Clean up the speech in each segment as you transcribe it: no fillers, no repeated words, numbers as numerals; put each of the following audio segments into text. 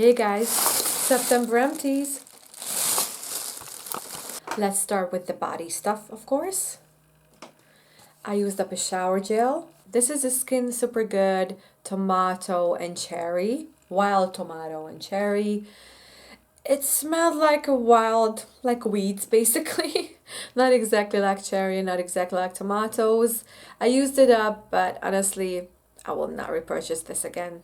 Hey guys, September empties. Let's start with the body stuff, of course. I used up a shower gel. This is a Skin Super Good tomato and cherry, wild tomato and cherry. It smelled like a wild, like weeds basically. Not exactly like cherry, not exactly like tomatoes. I used it up, but honestly, I will not repurchase this again.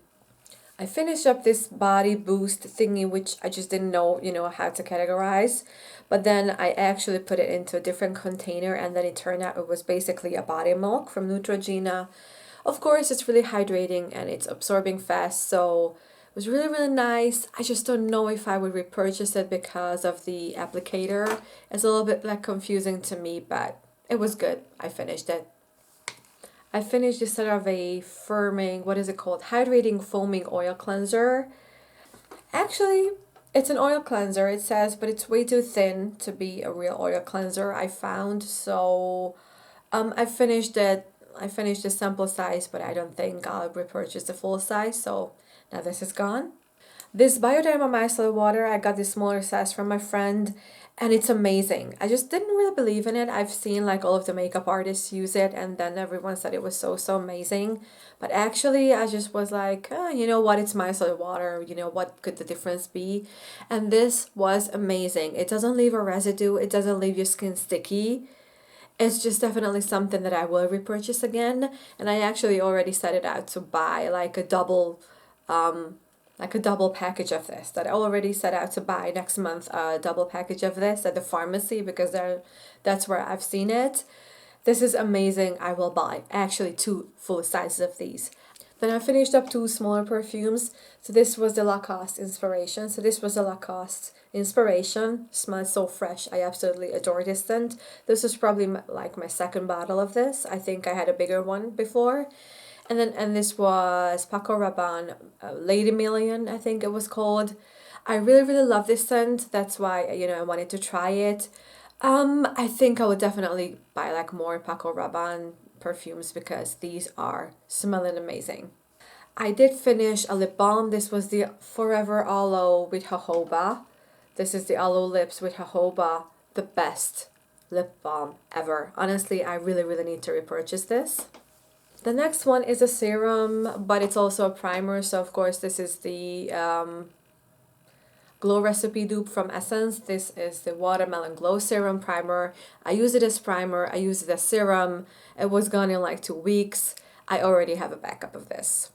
I finished up this body boost thingy, which I just didn't know, how to categorize. But then I actually put it into a different container, and then it turned out it was basically a body milk from Neutrogena. Of course, it's really hydrating and it's absorbing fast, so it was really, really nice. I just don't know if I would repurchase it because of the applicator. It's a little bit like confusing to me, but it was good. I finished it. I finished this set of a firming, what is it called? Hydrating foaming oil cleanser. Actually, it's an oil cleanser, it says, but it's way too thin to be a real oil cleanser, I found. So I finished it. I finished the sample size, but I don't think I'll repurchase the full size. So now this is gone. This Bioderma micellar water, I got this smaller size from my friend, and it's amazing. I just didn't really believe in it. I've seen like all of the makeup artists use it, and then everyone said it was so, so amazing. But actually, I just was like, oh, you know what? It's micellar water. What could the difference be? And this was amazing. It doesn't leave a residue. It doesn't leave your skin sticky. It's just definitely something that I will repurchase again. And I actually already set it out to buy like a double package of this, that I already set out to buy next month, a double package of this at the pharmacy, because that's where I've seen it. This is amazing. I will buy actually 2 full sizes of these. Then I finished up 2 smaller perfumes. So this was the Lacoste Inspiration. So this was the Lacoste Inspiration. Smells so fresh. I absolutely adore this scent. This is probably like my second bottle of this. I think I had a bigger one before. And this was Paco Rabanne Lady Million, I think it was called. I really, really love this scent. That's why, I wanted to try it. I think I would definitely buy like more Paco Rabanne perfumes because these are smelling amazing. I did finish a lip balm. This was the Forever Aloe with jojoba. This is the Aloe Lips with jojoba. The best lip balm ever. Honestly, I really, really need to repurchase this. The next one is a serum, but it's also a primer. So of course this is the Glow Recipe dupe from Essence. This is the Watermelon Glow Serum Primer. I use it as primer. I use it as serum. It was gone in like 2 weeks. I already have a backup of this.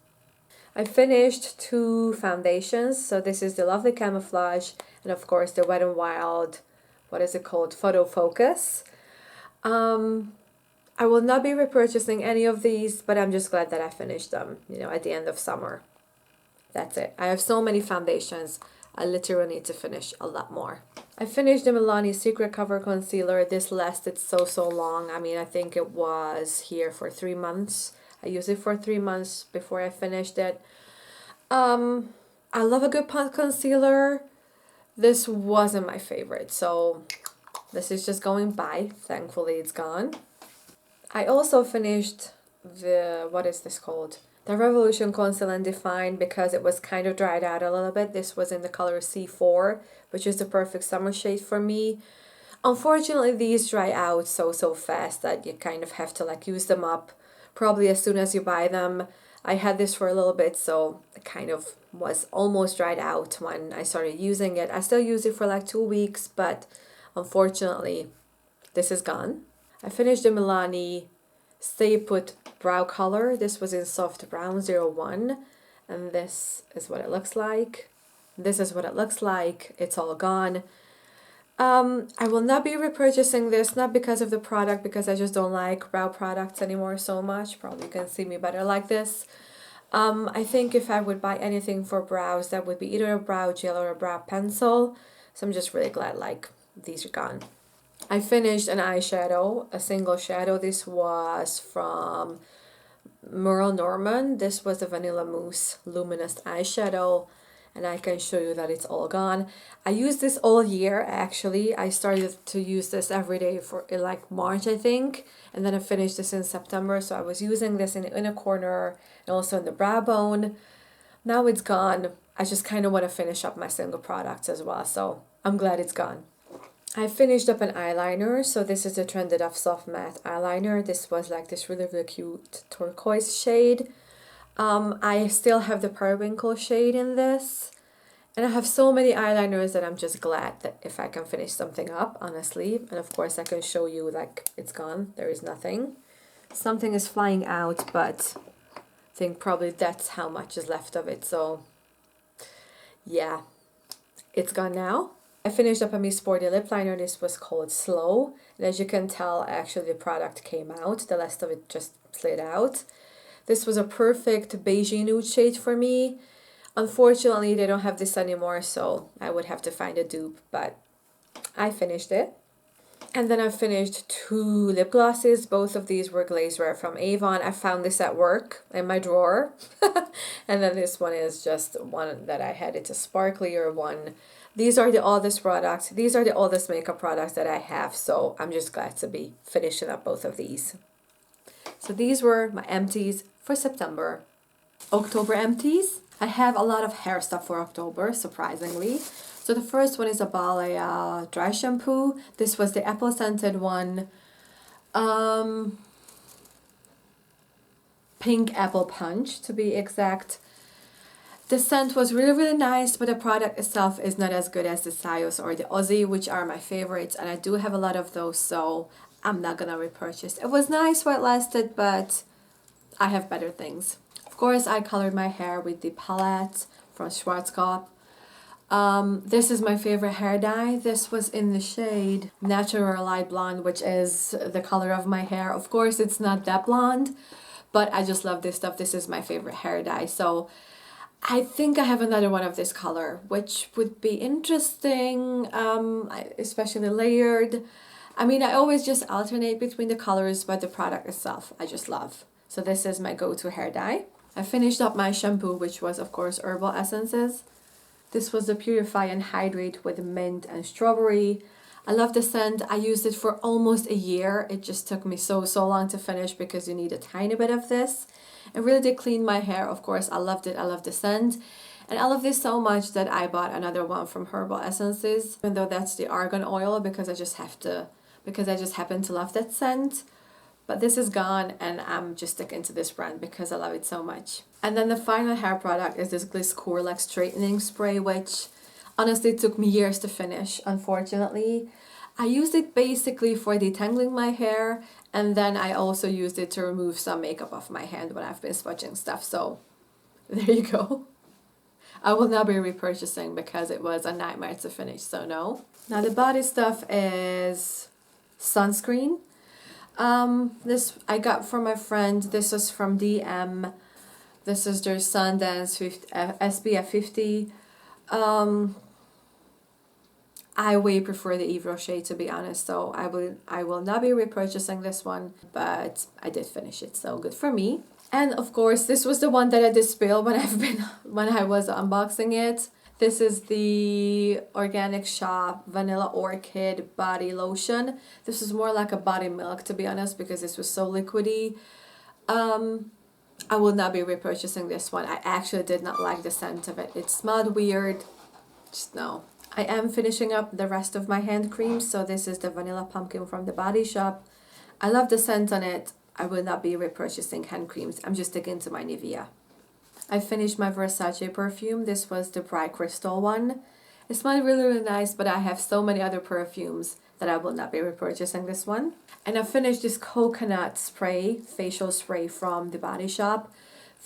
I finished 2 foundations. So this is the Lovely Camouflage and of course the Wet n Wild, what is it called? Photo Focus. I will not be repurchasing any of these, but I'm just glad that I finished them, at the end of summer. That's it. I have so many foundations. I literally need to finish a lot more. I finished the Milani Secret Cover Concealer. This lasted so, so long. I mean, I think it was here for 3 months. I used it for 3 months before I finished it. I love a good concealer. This wasn't my favorite, so this is just going by. Thankfully, it's gone. I also finished what is this called? The Revolution Conceal and Define, because it was kind of dried out a little bit. This was in the color C4, which is the perfect summer shade for me. Unfortunately, these dry out so fast that you kind of have to like use them up probably as soon as you buy them. I had this for a little bit, so it kind of was almost dried out when I started using it. I still use it for like 2 weeks, but unfortunately, this is gone. I finished the Milani Stay Put Brow Color. This was in Soft Brown 01. And this is what it looks like. This is what it looks like. It's all gone. I will not be repurchasing this, not because of the product, because I just don't like brow products anymore so much. Probably you can see me better like this. I think if I would buy anything for brows, that would be either a brow gel or a brow pencil. So I'm just really glad like these are gone. I finished an eyeshadow, a single shadow. This was from Merle Norman. This was the Vanilla Mousse Luminous eyeshadow, and I can show you that it's all gone. I used this all year actually. I started to use this every day for like March, I think, and then I finished this in September. So I was using this in the inner corner and also in the brow bone. Now it's gone. I just kind of want to finish up my single products as well. So I'm glad it's gone. I finished up an eyeliner. So this is the Trended Off Soft Matte Eyeliner. This was like this really, really cute turquoise shade. I still have the periwinkle shade in this. And I have so many eyeliners that I'm just glad that if I can finish something up, honestly. And of course I can show you like it's gone. There is nothing. Something is flying out, but I think probably that's how much is left of it. So yeah, it's gone now. I finished up a Miss Sporty lip liner. This was called Slow. And as you can tell, actually the product came out. The rest of it just slid out. This was a perfect beigey nude shade for me. Unfortunately, they don't have this anymore, so I would have to find a dupe, but I finished it. And then I finished 2 lip glosses. Both of these were Glazewear from Avon. I found this at work in my drawer. And then this one is just one that I had. It's a sparklier one. These are the oldest products. These are the oldest makeup products that I have, so I'm just glad to be finishing up both of these. So these were my empties for September. October empties. I have a lot of hair stuff for October, surprisingly. So the first one is a Balea dry shampoo. This was the apple scented one. Pink apple punch to be exact. The scent was really, really nice, but the product itself is not as good as the Sios or the Aussie, which are my favorites. And I do have a lot of those, so I'm not gonna repurchase. It was nice while it lasted, but I have better things. Of course, I colored my hair with the palette from Schwarzkopf. This is my favorite hair dye. This was in the shade Natural Light Blonde, which is the color of my hair. Of course, it's not that blonde, but I just love this stuff. This is my favorite hair dye. So I think I have another one of this color, which would be interesting, especially layered. I mean, I always just alternate between the colors, but the product itself, I just love. So this is my go-to hair dye. I finished up my shampoo, which was, of course, Herbal Essences. This was the Purify and Hydrate with mint and strawberry. I love the scent. I used it for almost a year. It just took me so long to finish because you need a tiny bit of this. It really did clean my hair. Of course, I loved it. I love the scent. And I love this so much that I bought another one from Herbal Essences, even though that's the argan oil, because I just happen to love that scent. But this is gone and I'm just sticking to this brand because I love it so much. And then the final hair product is this Gliss Corelux straightening spray, which honestly took me years to finish, unfortunately. I used it basically for detangling my hair, and then I also used it to remove some makeup off my hand when I've been smudging stuff. So there you go. I will not be repurchasing because it was a nightmare to finish, so no. Now the body stuff is sunscreen. This I got from my friend. This is from DM. This is their Sundance SPF 50. I way prefer the Eve Rocher, to be honest, so I will not be repurchasing this one, but I did finish it, so good for me. And of course, this was the one that I did spill when I was unboxing it. This is the Organic Shop Vanilla Orchid Body Lotion. This is more like a body milk, to be honest, because this was so liquidy. I will not be repurchasing this one. I actually did not like the scent of it. It smelled weird. Just no. I am finishing up the rest of my hand creams. So this is the Vanilla Pumpkin from the Body Shop. I love the scent on it. I will not be repurchasing hand creams. I'm just sticking to my Nivea. I finished my Versace perfume. This was the Bright Crystal one. It smelled really, really nice, but I have so many other perfumes that I will not be repurchasing this one. And I finished this coconut spray, facial spray from the Body Shop.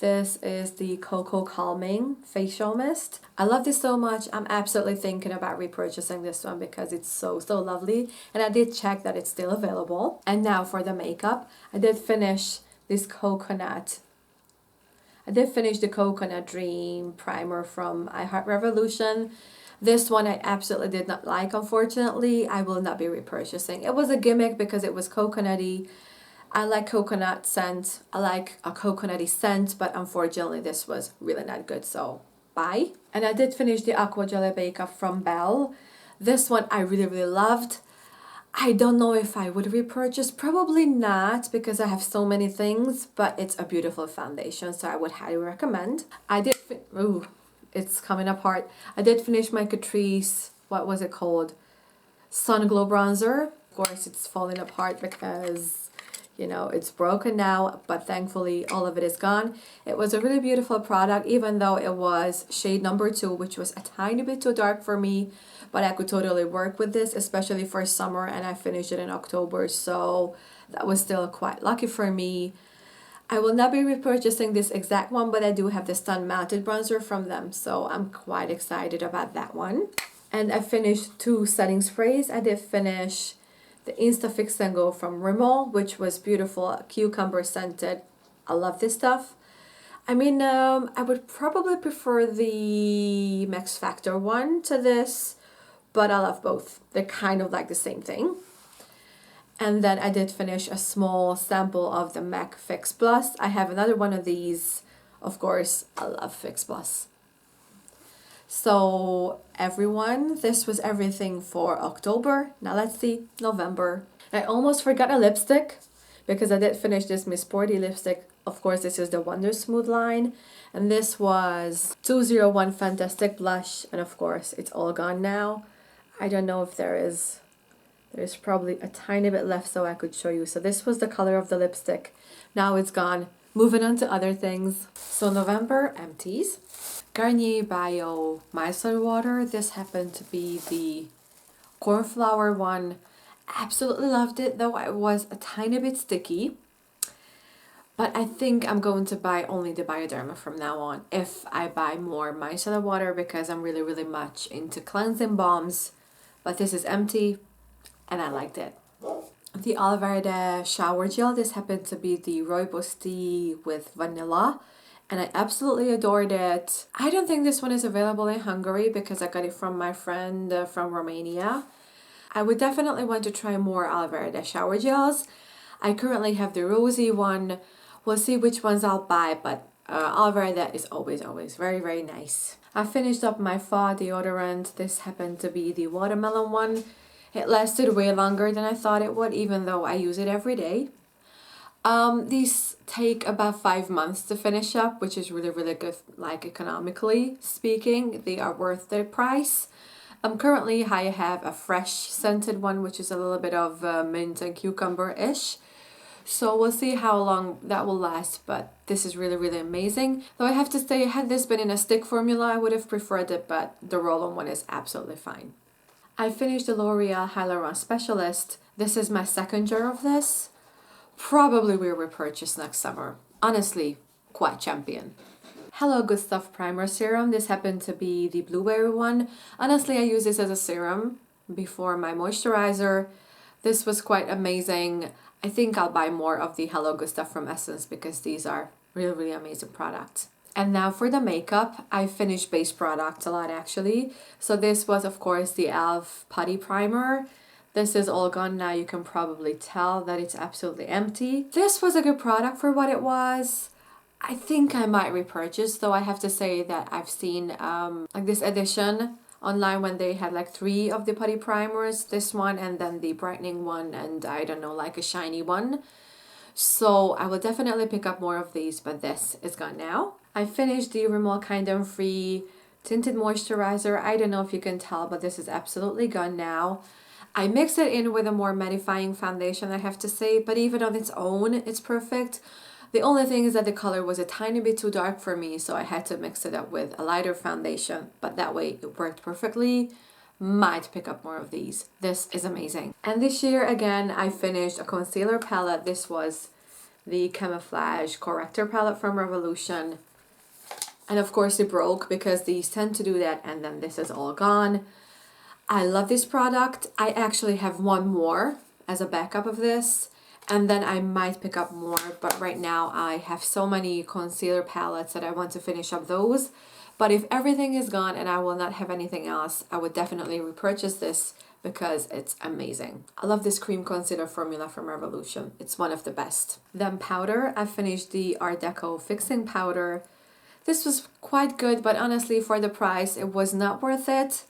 This is the Cocoa Calming Facial Mist. I love this so much. I'm absolutely thinking about repurchasing this one because it's so lovely. And I did check that it's still available. And now for the makeup, I did finish this coconut. I did finish the Coconut Dream Primer from I Heart Revolution. This one I absolutely did not like, unfortunately. I will not be repurchasing. It was a gimmick because it was coconutty. I like coconut scent. I like a coconutty scent, but unfortunately this was really not good, so bye. And I did finish the Aqua Jelly Makeup from Belle. This one I really loved. I don't know if I would repurchase. Probably not because I have so many things, but it's a beautiful foundation, so I would highly recommend. it's coming apart. I did finish my Catrice, what was it called? Sun Glow Bronzer. Of course, it's falling apart because, you know, it's broken now, but thankfully all of it is gone. It was a really beautiful product, even though it was shade number 2, which was a tiny bit too dark for me, but I could totally work with this, especially for summer, and I finished it in October, so that was still quite lucky for me. I will not be repurchasing this exact one, but I do have the Sun Mounted Bronzer from them, so I'm quite excited about that one. And I finished 2 setting sprays. I did finish the Insta Fix and Go from Rimmel, which was beautiful, cucumber scented. I love this stuff. I mean, I would probably prefer the Max Factor one to this, but I love both. They're kind of like the same thing. And then I did finish a small sample of the MAC Fix Plus. I have another one of these. Of course, I love Fix Plus. So everyone, this was everything for October. Now let's see November. I almost forgot a lipstick because I did finish this Miss Sporty lipstick. Of course, this is the Wonder Smooth line. And this was 201 Fantastic Blush. And of course, it's all gone now. I don't know if there's probably a tiny bit left so I could show you. So this was the color of the lipstick. Now it's gone. Moving on to other things. So November, Empties. Garnier Bio Micellar Water. This happened to be the cornflower one. Absolutely loved it, though it was a tiny bit sticky. But I think I'm going to buy only the Bioderma from now on if I buy more micellar water, because I'm really, really much into cleansing balms. But this is empty and I liked it. The Aloe Vera shower gel. This happened to be the Rooibos tea with vanilla. And I absolutely adored it. I don't think this one is available in Hungary because I got it from my friend from Romania. I would definitely want to try more Aloe Vera shower gels. I currently have the rosy one. We'll see which ones I'll buy, but Aloe Vera is always very, very nice. I finished up my Fa deodorant. This happened to be the watermelon one. It lasted way longer than I thought it would, even though I use it every day. These take about 5 months to finish up, which is really, really good, like economically speaking. They are worth their price. Currently I have a fresh scented one, which is a little bit of mint and cucumber-ish. So we'll see how long that will last, but this is really, really amazing. Though I have to say, had this been in a stick formula, I would have preferred it, but the roll-on one is absolutely fine. I finished the L'Oreal Hyaluron Specialist. This is my second jar of this. Probably will repurchase next summer. Honestly, quite champion. Hello Good Stuff Primer Serum. This happened to be the blueberry one. Honestly, I use this as a serum before my moisturizer. This was quite amazing. I think I'll buy more of the Hello Good Stuff from Essence because these are really, really amazing products. And now for the makeup, I finished base products a lot actually. So this was of course the e.l.f. Putty Primer. This is all gone now. You can probably tell that it's absolutely empty. This was a good product for what it was. I think I might repurchase, though I have to say that I've seen like this edition online when they had like 3 of the putty primers, this one and then the brightening one and I don't know, like a shiny one. So I will definitely pick up more of these, but this is gone now. I finished the Rimmel Kind and Free Tinted Moisturizer. I don't know if you can tell, but this is absolutely gone now. I mix it in with a more mattifying foundation, I have to say, but even on its own, it's perfect. The only thing is that the color was a tiny bit too dark for me, so I had to mix it up with a lighter foundation, but that way it worked perfectly. Might pick up more of these. This is amazing. And this year, again, I finished a concealer palette. This was the Camouflage Corrector palette from Revolution. And of course it broke because these tend to do that, and then this is all gone. I love this product. I actually have one more as a backup of this, and then I might pick up more, but right now I have so many concealer palettes that I want to finish up those. But if everything is gone and I will not have anything else, I would definitely repurchase this because it's amazing. I love this cream concealer formula from Revolution. It's one of the best. Then powder, I finished the Art Deco Fixing Powder. This was quite good, but honestly for the price, it was not worth it.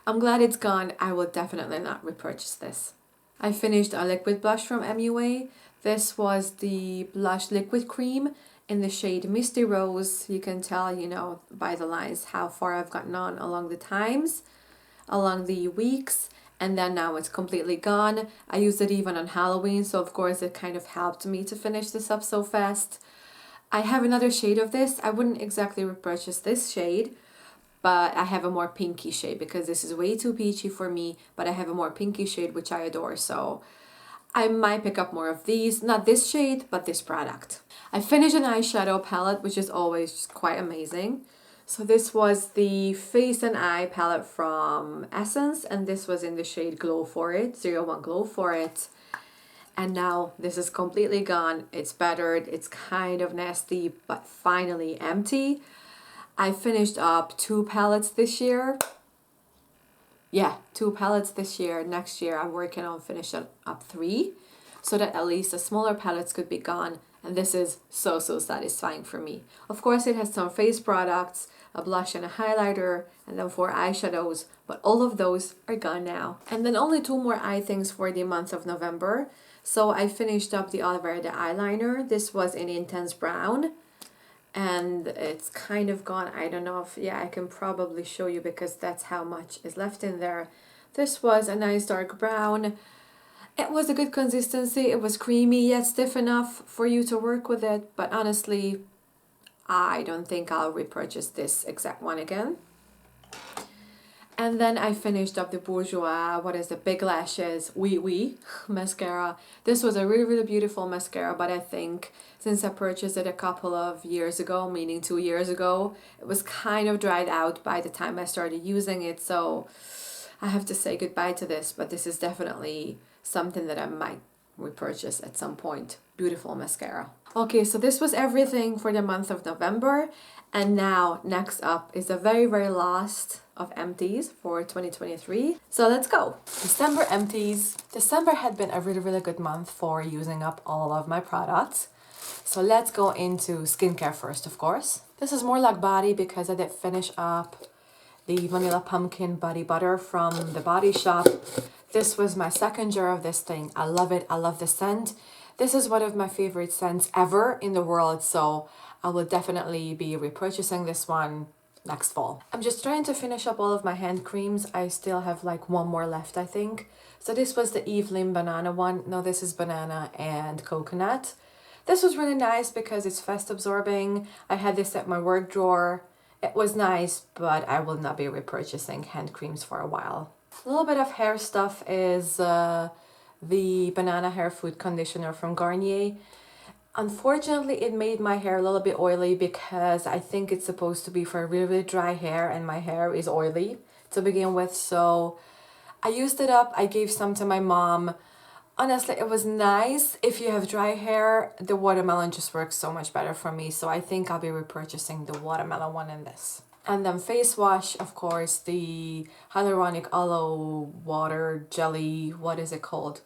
I'm glad it's gone. I will definitely not repurchase this. I finished a liquid blush from MUA. This was the Blush Liquid Cream. in the shade Misty Rose. You can tell, you know, by the lines how far I've gotten on along the times, along the weeks, and then now it's completely gone. I used it even on Halloween, so of course it kind of helped me to finish this up so fast. I have another shade of this. I wouldn't exactly repurchase this shade, but I have a more pinky shade because this is way too peachy for me, but I have a more pinky shade which I adore, so I might pick up more of these. Not this shade, but this product. I finished an eyeshadow palette, which is always just quite amazing. So this was the Face and Eye palette from Essence, and this was in the shade Glow For It, 01 Glow For It. And now this is completely gone. It's battered, it's kind of nasty, but finally empty. I finished up 2 palettes this year. Yeah, 2 palettes this year. Next year I'm working on finishing up 3, so that at least the smaller palettes could be gone. And this is so satisfying for me. Of course it has some face products, a blush and a highlighter, and then 4 eyeshadows, but all of those are gone now. And then only 2 more eye things for the month of November. So I finished up the Oliver the eyeliner. This was in Intense Brown, and it's kind of gone. I don't know if, yeah, I can probably show you because that's how much is left in there. This was a nice dark brown. It was a good consistency. It was creamy yet stiff enough for you to work with it, but honestly, I don't think I'll repurchase this exact one again. And then I finished up the Bourjois, what is the Big Lashes Oui mascara. This was a really beautiful mascara, but I think since I purchased it a couple of years ago, meaning 2 years ago, it was kind of dried out by the time I started using it. So I have to say goodbye to this, but this is definitely something that I might repurchase at some point. Beautiful mascara. Okay, so this was everything for the month of November. And now next up is the very last of empties for 2023. So let's go. December empties. December had been a really good month for using up all of my products. So let's go into skincare first, of course. This is more like body because I did finish up the Vanilla Pumpkin Body Butter from the Body Shop. This was my second jar of this thing. I love it. I love the scent. This is one of my favorite scents ever in the world, so I will definitely be repurchasing this one next fall. I'm just trying to finish up all of my hand creams. I still have like 1 more left, I think. So this was the Evelyn banana one. No, this is banana and coconut. This was really nice because it's fast absorbing. I had this at my work drawer. It was nice, but I will not be repurchasing hand creams for a while. A little bit of hair stuff is the Banana Hair Food Conditioner from Garnier. Unfortunately, it made my hair a little bit oily because I think it's supposed to be for really dry hair, and my hair is oily to begin with. So I used it up. I gave some to my mom. Honestly, it was nice. If you have dry hair, the watermelon just works so much better for me. So I think I'll be repurchasing the watermelon one in this. And then face wash, of course, the Hyaluronic Aloe Water Jelly. What is it called?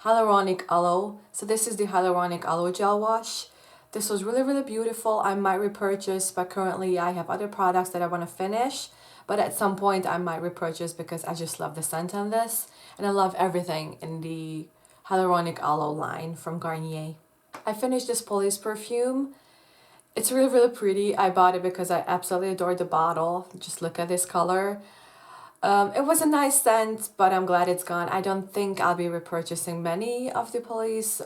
Hyaluronic Aloe. So this is the Hyaluronic Aloe Gel Wash. This was really beautiful. I might repurchase, but currently I have other products that I want to finish. But at some point I might repurchase because I just love the scent on this. And I love everything in the Hyaluronic Aloe line from Garnier. I finished this Police perfume. It's really pretty. I bought it because I absolutely adore the bottle. Just look at this color. It was a nice scent, but I'm glad it's gone. I don't think I'll be repurchasing many of the Police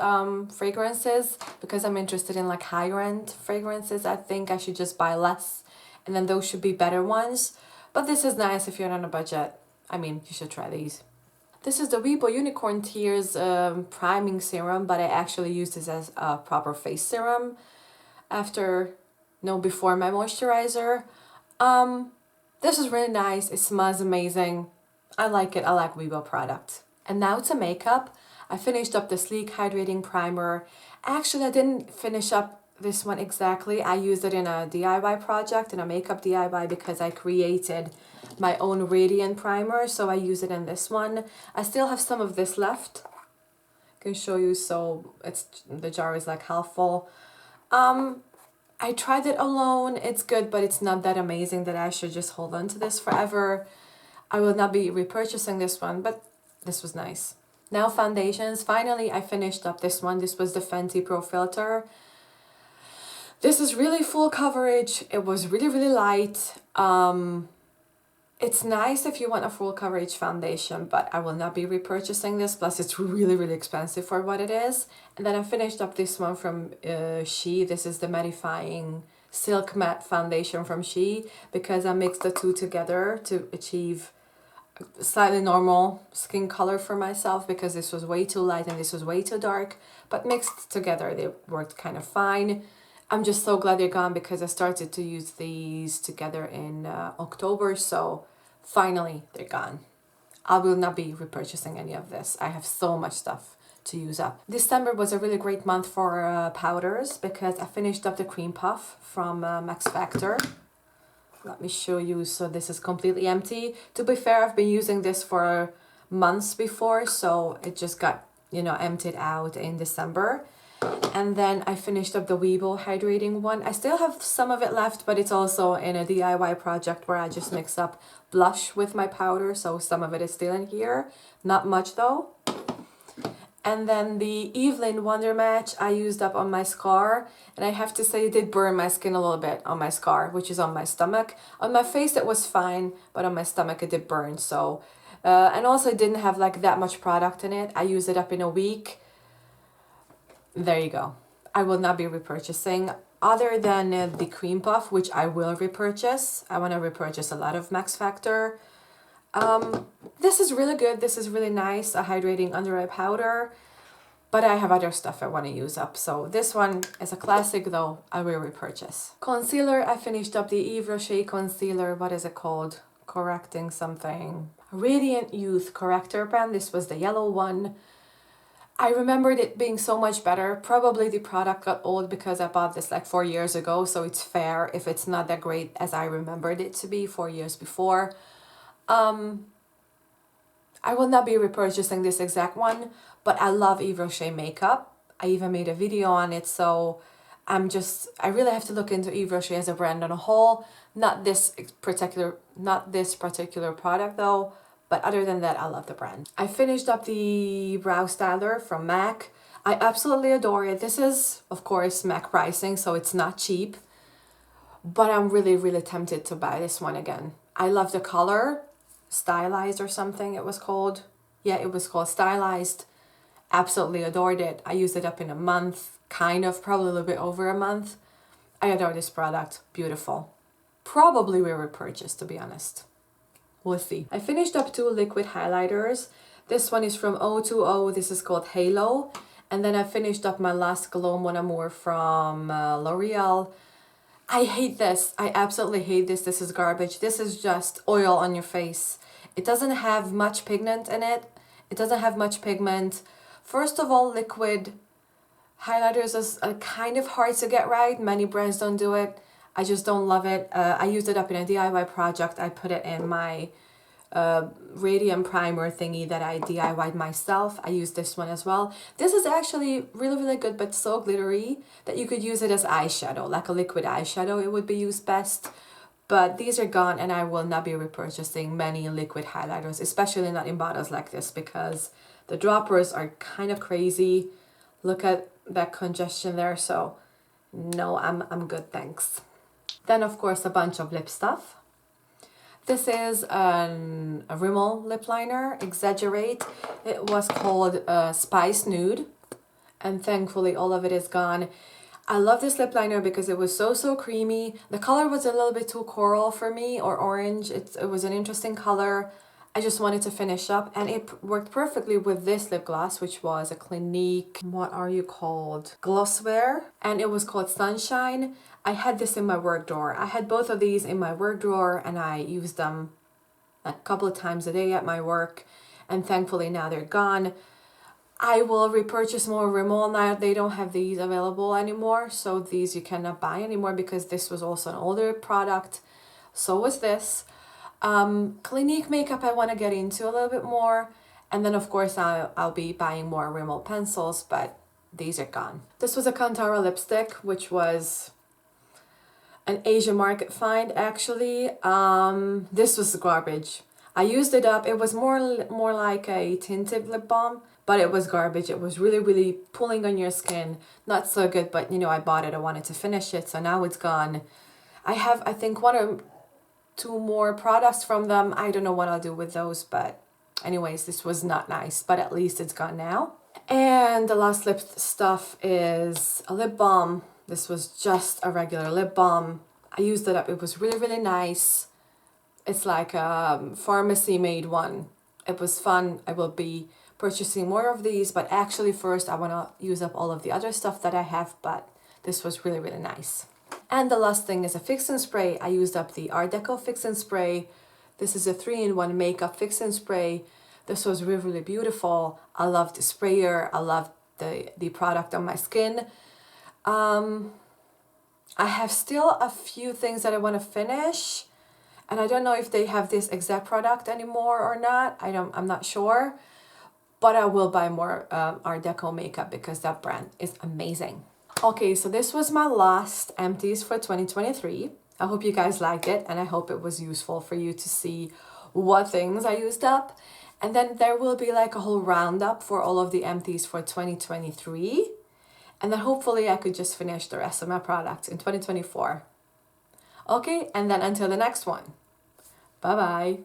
fragrances because I'm interested in like higher end fragrances. I think I should just buy less and then those should be better ones. But this is nice if you're on a budget. I mean, you should try these. This is the Weibo Unicorn Tears priming serum, but I actually use this as a proper face serum before my moisturizer. This is really nice. It smells amazing. I like it. I like Weibo product. And now to makeup. I finished up the Sleek Hydrating Primer. Actually, I didn't finish up this one exactly. I used it in a DIY project, in a makeup DIY, because I created my own Radiant Primer. So I use it in this one. I still have some of this left. I can show you. So the jar is like half full. I tried it alone. It's good, but it's not that amazing that I should just hold on to this forever. I will not be repurchasing this one, but this was nice. Now foundations. Finally, I finished up this one. This was the Fenty Pro Filter. This is really full coverage. It was really, really light. It's nice if you want a full coverage foundation, but I will not be repurchasing this. Plus, it's really, really expensive for what it is. And then I finished up this one from She. This is the mattifying silk matte foundation from She, because I mixed the two together to achieve slightly normal skin color for myself, because this was way too light and this was way too dark. But mixed together, they worked kind of fine. I'm just so glad they're gone, because I started to use these together in October, so finally they're gone. I will not be repurchasing any of this. I have so much stuff to use up. December was a really great month for powders, because I finished up the cream puff from Max Factor. Let me show you. So this is completely empty. To be fair, I've been using this for months before, so it just got, you know, emptied out in December. And then I finished up the Weeble hydrating one. I still have some of it left, but it's also in a DIY project where I just mix up blush with my powder, so some of it is still in here. Not much though. And then the Evelyn Wonder Match I used up on my scar, and I have to say it did burn my skin a little bit on my scar, which is on my stomach. On my face it was fine, but on my stomach it did burn. So, and also it didn't have like that much product in it. I used it up in a week. There you go. I will not be repurchasing, other than the cream puff, which I will repurchase. I want to repurchase a lot of Max Factor. This is really good. This is really nice, a hydrating under eye powder. But I have other stuff I want to use up. So this one is a classic though. I will repurchase. Concealer. I finished up the Yves Rocher concealer. What is it called? Correcting something. Radiant Youth Corrector Pen. This was the yellow one. I remembered it being so much better. Probably the product got old because I bought this like 4 years ago. So it's fair if it's not that great as I remembered it to be 4 years before. I will not be repurchasing this exact one, but I love Yves Rocher makeup. I even made a video on it, so I really have to look into Yves Rocher as a brand on a whole. Not this particular product though, but other than that, I love the brand. I finished up the brow styler from MAC. I absolutely adore it. This is, of course, MAC pricing, so it's not cheap, but I'm really, really tempted to buy this one again. I love the color. Stylized or something it was called. Yeah, it was called Stylized. Absolutely adored it. I used it up in a month, probably a little bit over a month. I adore this product. Beautiful. Probably will repurchase, to be honest. We'll see. I finished up 2 liquid highlighters. This one is from O2O. This is called Halo. And then I finished up my last Glow Mon Amour from L'Oreal. I hate this. I absolutely hate this. This is garbage. This is just oil on your face. It doesn't have much pigment in it. It doesn't have much pigment. First of all, liquid highlighters are kind of hard to get right. Many brands don't do it. I just don't love it. I used it up in a DIY project. I put it in my radiant primer thingy that I DIY'd myself. I used this one as well. This is actually really, really good, but so glittery that you could use it as eyeshadow, like a liquid eyeshadow. It would be used best. But these are gone, and I will not be repurchasing many liquid highlighters, especially not in bottles like this, because the droppers are kind of crazy. Look at that congestion there. So no, I'm good, thanks. Then of course a bunch of lip stuff. This is a Rimmel lip liner, Exaggerate. It was called Spice Nude, and thankfully all of it is gone. I love this lip liner because it was so creamy. The color was a little bit too coral for me, or orange. It was an interesting color. I just wanted to finish up, and it worked perfectly with this lip gloss, which was a Clinique, what are you called? Glosswear, and it was called Sunshine. I had this in my work drawer. I had both of these in my work drawer, and I used them a couple of times a day at my work, and thankfully now they're gone. I will repurchase more Rimmel now. They don't have these available anymore, so these you cannot buy anymore because this was also an older product. So was this. Clinique makeup I want to get into a little bit more, and then of course I'll be buying more Rimmel pencils, but these are gone. This was a Kantara lipstick, which was an Asian market find actually. This was garbage. I used it up. It was more like a tinted lip balm, but it was garbage. It was really, really pulling on your skin. Not so good, but you know, I bought it. I wanted to finish it, so now it's gone. I have, I think, one or two more products from them. I don't know what I'll do with those, but anyways, this was not nice, but at least it's gone now. And the last lip stuff is a lip balm. This was just a regular lip balm. I used it up. It was really, really nice. It's like a pharmacy made one. It was fun. I will be purchasing more of these, but actually first I want to use up all of the other stuff that I have, but this was really, really nice. And the last thing is a fix-in spray. I used up the Art Deco fix-in spray. This is a 3-in-1 makeup fix-in spray. This was really, really beautiful. I love the sprayer. I love the product on my skin. I have still a few things that I want to finish. And I don't know if they have this exact product anymore or not. I'm not sure. But I will buy more Art Deco makeup because that brand is amazing. Okay, so this was my last empties for 2023. I hope you guys liked it, and I hope it was useful for you to see what things I used up. And then there will be like a whole roundup for all of the empties for 2023. And then hopefully I could just finish the rest of my products in 2024. Okay, and then until the next one. Bye-bye.